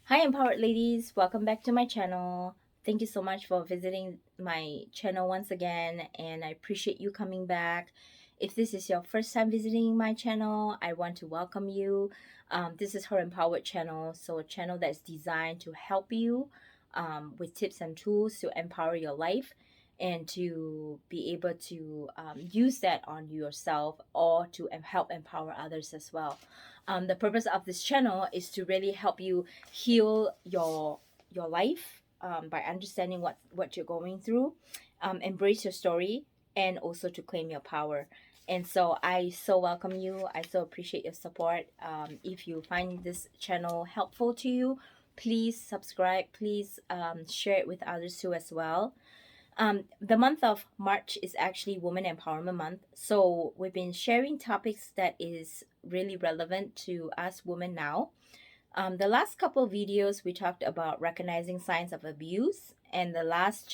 Hi, empowered ladies. Welcome back to my channel. Thank you so much for visiting my channel once again, and I appreciate you coming back. If this is your first time visiting my channel, I want to welcome you. This is her empowered channel, so a channel that's designed to help you with tips and tools to empower your life and to be able to use that on yourself or to help empower others as well. The purpose of this channel is to really help you heal your life by understanding what you're going through, embrace your story, and also to claim your power. And so I so welcome you. I so appreciate your support. If you find this channel helpful to you, please subscribe. Please share it with others too as well. The month of March is actually Women Empowerment Month. So we've been sharing topics that is really relevant to us women now. The last couple of videos we talked about recognizing signs of abuse, and the last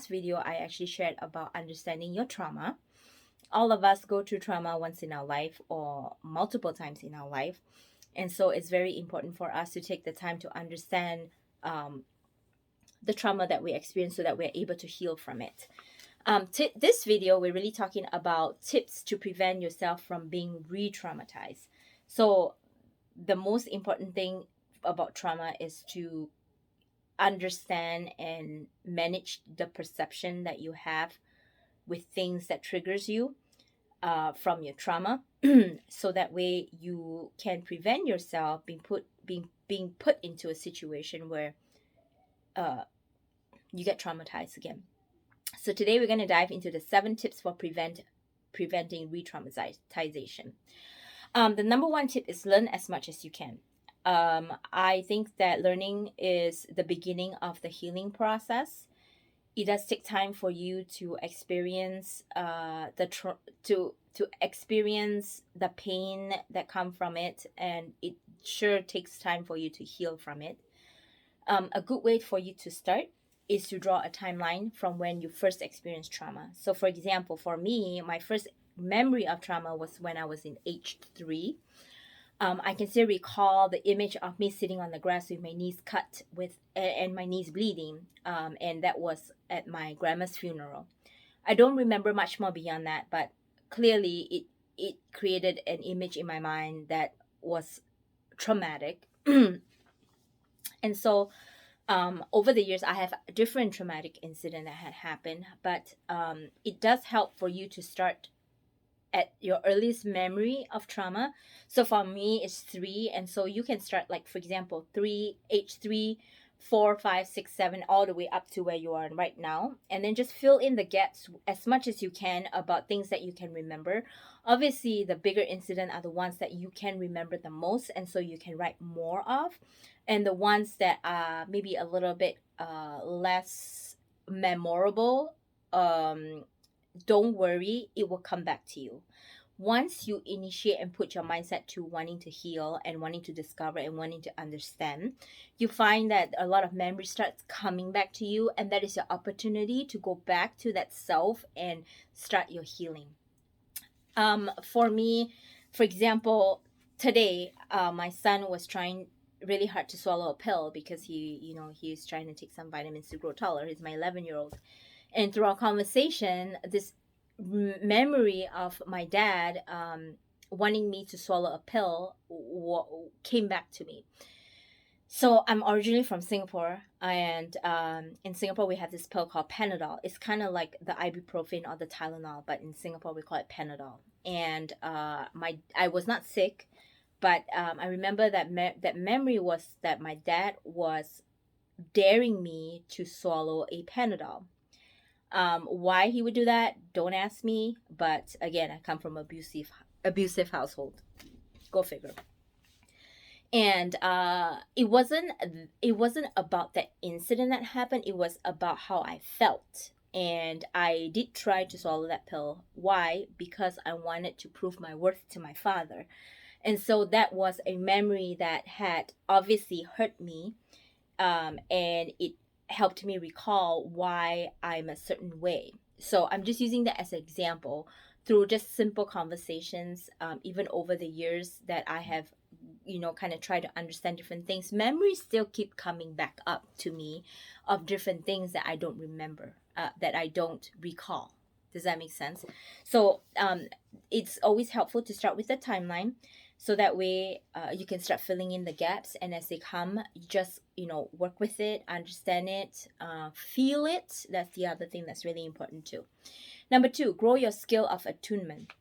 video I actually shared about understanding your trauma. All of us go through trauma once in our life or multiple times in our life, and so it's very important for us to take the time to understand the trauma that we experience so that we're able to heal from it. This video, we're really talking about tips to prevent yourself from being re-traumatized. So the most important thing about trauma is to understand and manage the perception that you have with things that triggers you from your trauma, so that way you can prevent yourself being put into a situation where you get traumatized again. So today we're going to dive into the 7 tips for preventing re-traumatization. The number 1 tip is learn as much as you can. I think that learning is the beginning of the healing process. It does take time for you to experience to experience the pain that come from it, and it sure takes time for you to heal from it. A good way for you to start is to draw a timeline from when you first experienced trauma. So, for example, for me, my first memory of trauma was when I was in age 3. I can still recall the image of me sitting on the grass with my knees cut and my knees bleeding, and that was at my grandma's funeral. I don't remember much more beyond that, but clearly it created an image in my mind that was traumatic. And so over the years, I have a different traumatic incident that had happened, but it does help for you to start at your earliest memory of trauma. So for me, it's 3, and so you can start, like, for example, age 3, 4, 5, 6, 7, all the way up to where you are right now, and then just fill in the gaps as much as you can about things that you can remember. Obviously, the bigger incident are the ones that you can remember the most, and so you can write more of, and the ones that are maybe a little bit less memorable, don't worry, it will come back to you. Once you initiate and put your mindset to wanting to heal and wanting to discover and wanting to understand, you find that a lot of memory starts coming back to you, and that is your opportunity to go back to that self and start your healing. For me, for example, today, my son was trying really hard to swallow a pill because he's trying to take some vitamins to grow taller. He's my 11-year-old. And through our conversation, this memory of my dad wanting me to swallow a pill came back to me. So I'm originally from Singapore, and in Singapore we have this pill called Panadol. It's kind of like the ibuprofen or the Tylenol, but in Singapore we call it Panadol. And I was not sick, but I remember that memory was that my dad was daring me to swallow a Panadol. Why he would do that, don't ask me. But again, I come from abusive household. Go figure. And it wasn't about that incident that happened. It was about how I felt. And I did try to swallow that pill. Why? Because I wanted to prove my worth to my father. And so that was a memory that had obviously hurt me, and it helped me recall why I'm a certain way. So I'm just using that as an example through just simple conversations, even over the years that I have kind of try to understand different things, memories still keep coming back up to me of different things that I don't remember, that I don't recall. Does that make sense? So it's always helpful to start with the timeline, so that way you can start filling in the gaps, and as they come, you just work with it, understand it, feel it. That's the other thing that's really important too. Number 2, grow your skill of attunement.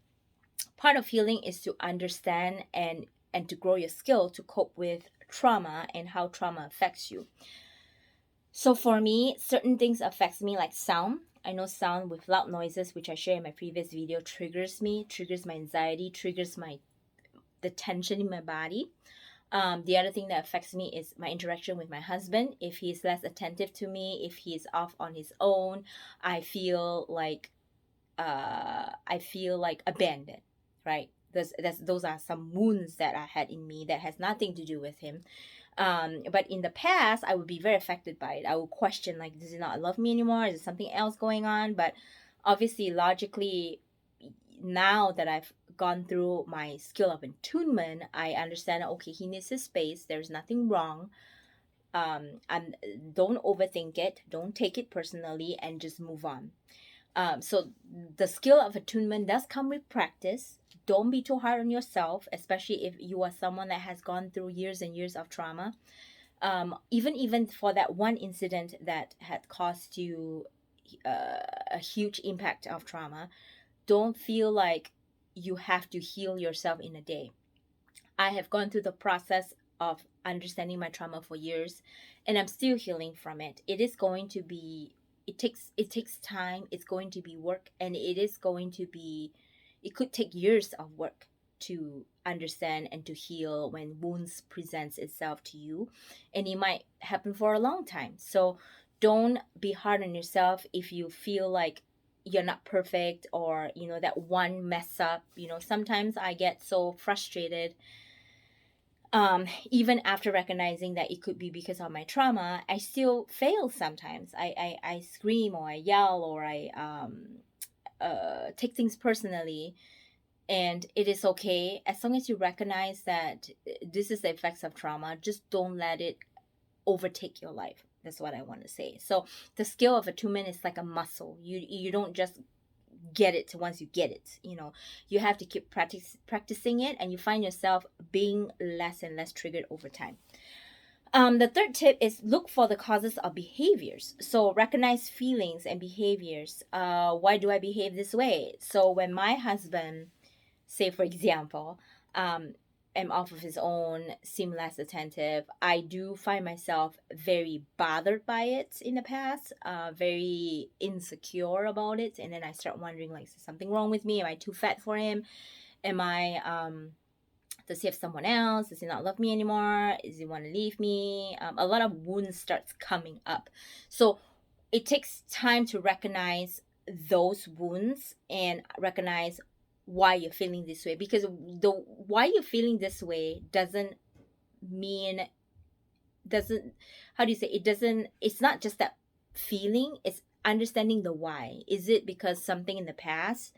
Part of healing is to understand and to grow your skill to cope with trauma and how trauma affects you. So for me, certain things affects me, like sound. I know sound with loud noises, which I shared in my previous video, triggers me, triggers my anxiety, triggers the tension in my body. The other thing that affects me is my interaction with my husband. If he's less attentive to me, if he's off on his own, I feel like abandoned, right? Those are some wounds that I had in me that has nothing to do with him. But in the past, I would be very affected by it. I would question, like, does he not love me anymore? Is there something else going on? But obviously, logically, now that I've gone through my skill of attunement, I understand, okay, he needs his space. There's nothing wrong. And don't overthink it. Don't take it personally, and just move on. So the skill of attunement does come with practice. Don't be too hard on yourself, especially if you are someone that has gone through years and years of trauma. Even for that one incident that had caused you a huge impact of trauma, don't feel like you have to heal yourself in a day. I have gone through the process of understanding my trauma for years, and I'm still healing from it. It is going to be, it takes time. It's going to be work, and it could take years of work to understand and to heal when wounds presents itself to you, and it might happen for a long time. So don't be hard on yourself if you feel like you're not perfect, or that one mess up. Sometimes I get so frustrated, even after recognizing that it could be because of my trauma. I still fail sometimes. I scream, or I yell, or I take things personally, and it is okay as long as you recognize that this is the effects of trauma. Just don't let it overtake your life. That's what I want to say. So the skill of attunement is like a muscle. You don't just get it once you get it. You have to keep practicing it, and you find yourself being less and less triggered over time. The third tip is look for the causes of behaviors. So recognize feelings and behaviors. Why do I behave this way? So when my husband, say for example, am off of his own, seem less attentive, I do find myself very bothered by it in the past, very insecure about it, and then I start wondering, like, is there something wrong with me? Am I too fat for him? Does he have someone else? Does he not love me anymore? Does he want to leave me? A lot of wounds starts coming up. So it takes time to recognize those wounds and recognize why you're feeling this way, because the why you're feeling this way doesn't how do you say, it's not just that feeling, it's understanding the why. Is it because something in the past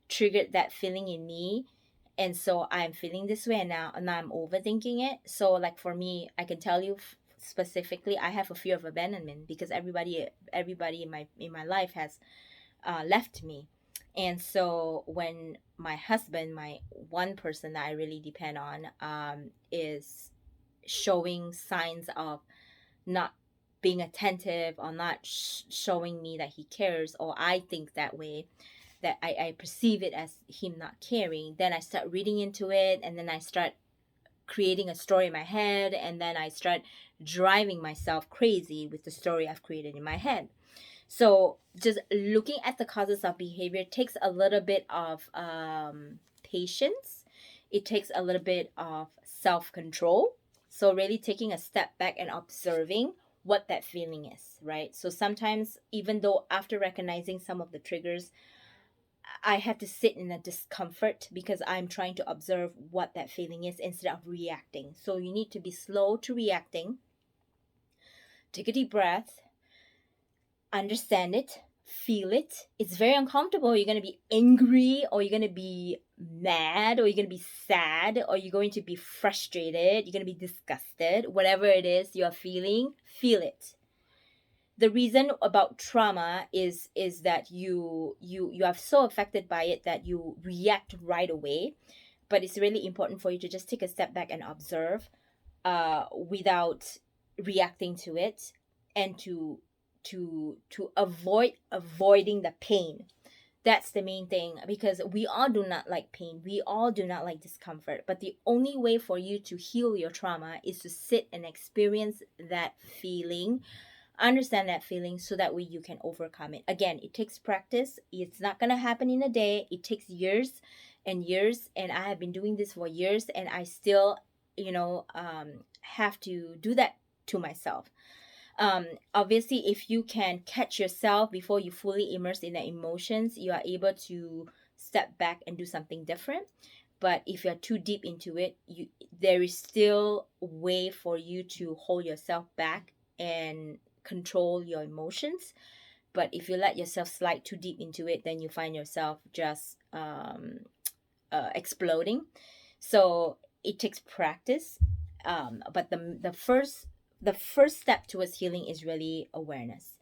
triggered that feeling in me, and so I'm feeling this way, and now I'm overthinking it? So like for me, I can tell you specifically, I have a fear of abandonment because everybody in my life has left me. And so when my husband, my one person that I really depend on, is showing signs of not being attentive, or not showing me that he cares, or I think that way, that I perceive it as him not caring, then I start reading into it, and then I start creating a story in my head, and then I start driving myself crazy with the story I've created in my head. So just looking at the causes of behavior takes a little bit of patience. It takes a little bit of self-control. So really taking a step back and observing what that feeling is, right? So sometimes, even though after recognizing some of the triggers, I have to sit in a discomfort because I'm trying to observe what that feeling is instead of reacting. So you need to be slow to reacting. Take a deep breath. Understand it, feel it. It's very uncomfortable. You're going to be angry, or you're going to be mad, or you're going to be sad, or you're going to be frustrated, you're going to be disgusted. Whatever it is you are feeling, feel it. The reason about trauma is that you are so affected by it that you react right away. But it's really important for you to just take a step back and observe, without reacting to it, and to avoiding the pain. That's the main thing, because we all do not like pain, we all do not like discomfort. But the only way for you to heal your trauma is to sit and experience that feeling, understand that feeling, so that way you can overcome it. Again, it takes practice. It's not going to happen in a day. It takes years and years, and I have been doing this for years, and I still have to do that to myself. Obviously, if you can catch yourself before you fully immerse in the emotions, you are able to step back and do something different. But if you're too deep into it, there is still a way for you to hold yourself back and control your emotions. But if you let yourself slide too deep into it, then you find yourself just exploding. So it takes practice. But the first step towards healing is really awareness.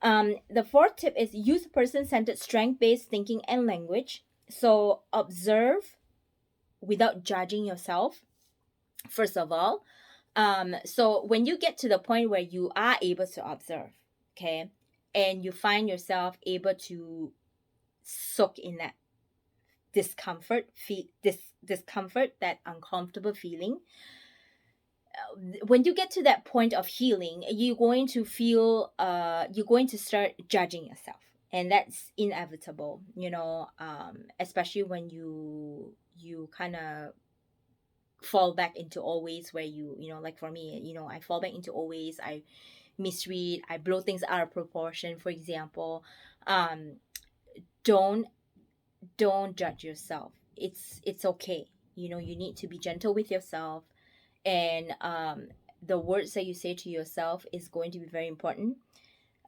The fourth tip is use person-centered strength-based thinking and language. So observe without judging yourself, first of all. So when you get to the point where you are able to observe, okay, and you find yourself able to soak in that discomfort, that uncomfortable feeling, when you get to that point of healing, you're going to feel you're going to start judging yourself, and that's inevitable, especially when you kind of fall back into always where like for me, I fall back into always, I misread, I blow things out of proportion, for example. Don't judge yourself. It's okay. You need to be gentle with yourself, and the words that you say to yourself is going to be very important.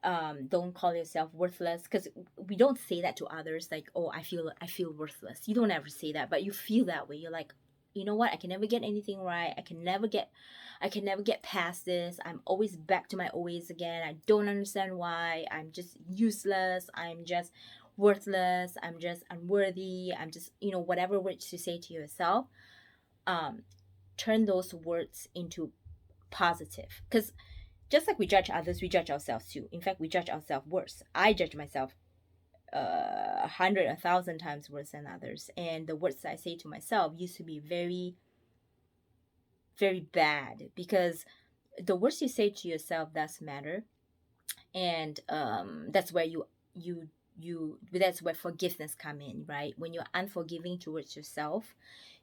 Don't call yourself worthless, because we don't say that to others, like, oh, I feel worthless. You don't ever say that, but you feel that way. You're like, you know what, I can never get anything right. I can never get past this. I'm always back to my always again. I don't understand why. I'm just useless. I'm just worthless. I'm just unworthy. I'm just, whatever words you say to yourself, turn those words into positive. Because just like we judge others, we judge ourselves too. In fact, we judge ourselves worse. I judge myself 100, 1,000 times worse than others. And the words that I say to myself used to be very, very bad, because the words you say to yourself does matter. And that's where that's where forgiveness come in, right? When you're unforgiving towards yourself,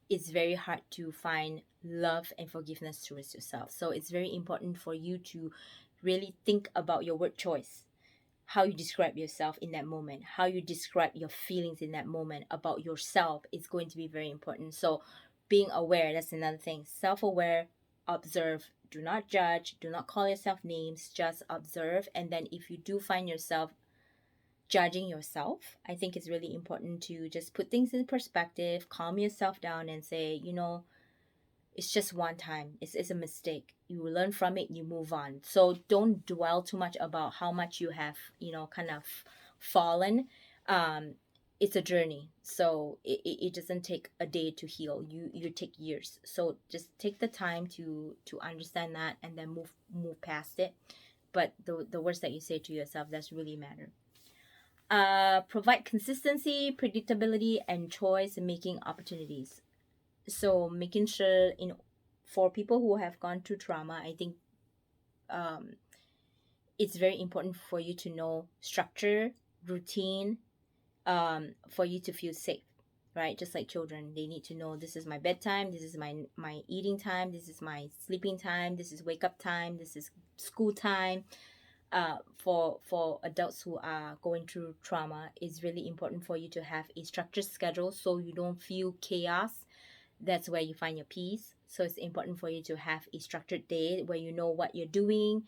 it's very hard to find love and forgiveness towards yourself. So it's very important for you to really think about your word choice, how you describe yourself in that moment, how you describe your feelings in that moment about yourself is going to be very important. So being aware, that's another thing. Self-aware, observe, do not judge, do not call yourself names, just observe. And then if you do find yourself judging yourself, I think it's really important to just put things in perspective, calm yourself down, and say, it's just one time. It's a mistake. You learn from it, you move on. So don't dwell too much about how much you have, kind of fallen. It's a journey. So it doesn't take a day to heal. You take years. So just take the time to understand that, and then move past it. But the words that you say to yourself, that's really matter. Provide consistency, predictability, and choice making opportunities. So making sure, for people who have gone through trauma, I think it's very important for you to know structure, routine, for you to feel safe, right? Just like children, they need to know, this is my bedtime, this is my eating time, this is my sleeping time, this is wake up time, this is school time. For adults who are going through trauma, it's really important for you to have a structured schedule so you don't feel chaos. That's where you find your peace. So it's important for you to have a structured day where you know what you're doing,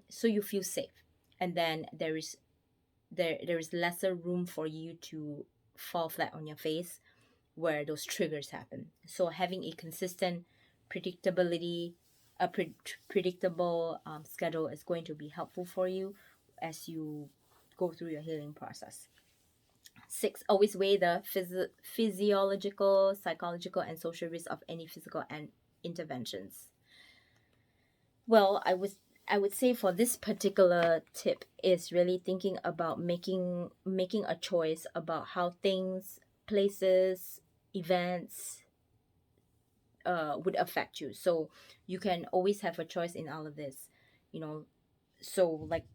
so you feel safe. And then there is there's lesser room for you to fall flat on your face where those triggers happen. So having a consistent predictability, predictable schedule is going to be helpful for you as you go through your healing process. 6, always weigh the physiological, psychological, and social risks of any physical and interventions. Well, I would say for this particular tip is really thinking about making a choice about how things, places, events would affect you. So you can always have a choice in all of this, you know. So like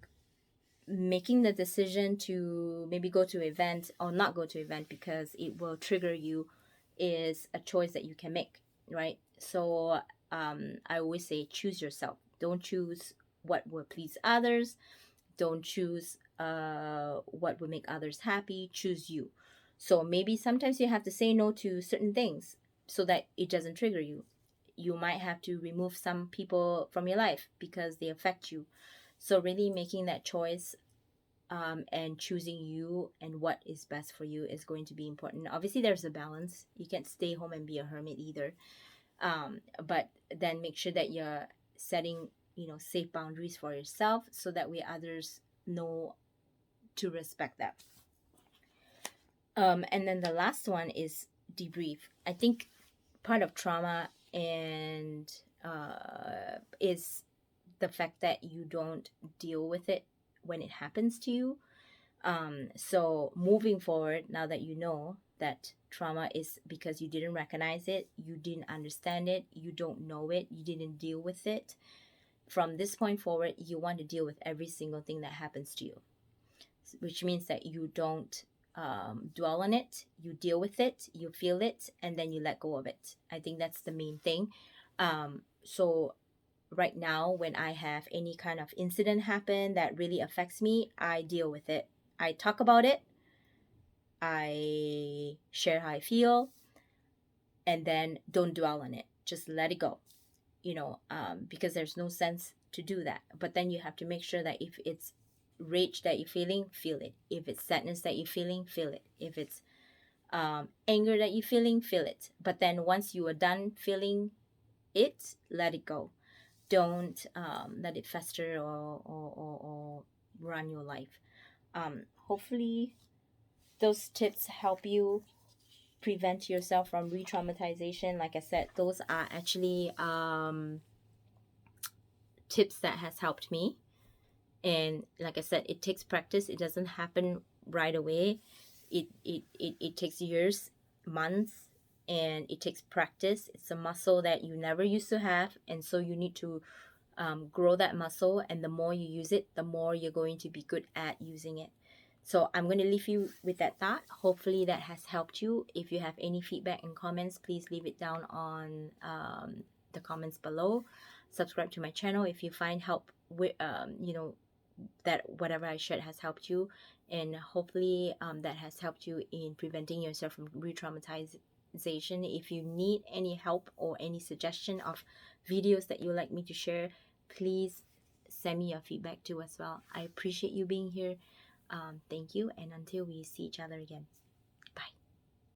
making the decision to maybe go to an event or not go to an event because it will trigger you is a choice that you can make, right? So I always say choose yourself. Don't choose what will please others. Don't choose what will make others happy. Choose you. So maybe sometimes you have to say no to certain things so that it doesn't trigger you. You might have to remove some people from your life because they affect you. So really making that choice and choosing you and what is best for you is going to be important. Obviously, there's a balance. You can't stay home and be a hermit either. But then make sure that you're setting, safe boundaries for yourself so that way others know to respect that. And then the last one is debrief. I think part of trauma and is the fact that you don't deal with it when it happens to you. So moving forward, now that you know that trauma is because you didn't recognize it, you didn't understand it, you don't know it, you didn't deal with it. From this point forward, you want to deal with every single thing that happens to you, which means that you don't dwell on it, you deal with it, you feel it, and then you let go of it. I think that's the main thing. So right now, when I have any kind of incident happen that really affects me, I deal with it. I talk about it. I share how I feel, and then don't dwell on it. Just let it go, because there's no sense to do that. But then you have to make sure that if it's rage that you're feeling, feel it. If it's sadness that you're feeling, feel it. If it's anger that you're feeling, feel it. But then once you are done feeling it, let it go. Don't let it fester or run your life. Hopefully, those tips help you prevent yourself from re-traumatization. Like I said, those are actually tips that has helped me. And like I said, it takes practice. It doesn't happen right away. It takes years, months, and it takes practice. It's a muscle that you never used to have, and so you need to grow that muscle. And the more you use it, the more you're going to be good at using it. So I'm going to leave you with that thought. Hopefully that has helped you. If you have any feedback and comments, please leave it down on the comments below. Subscribe to my channel if you find help with that whatever I shared has helped you, and hopefully that has helped you in preventing yourself from re-traumatization. If you need any help or any suggestion of videos that you would like me to share, please send me your feedback too as well. I appreciate you being here. Thank you, and until we see each other again.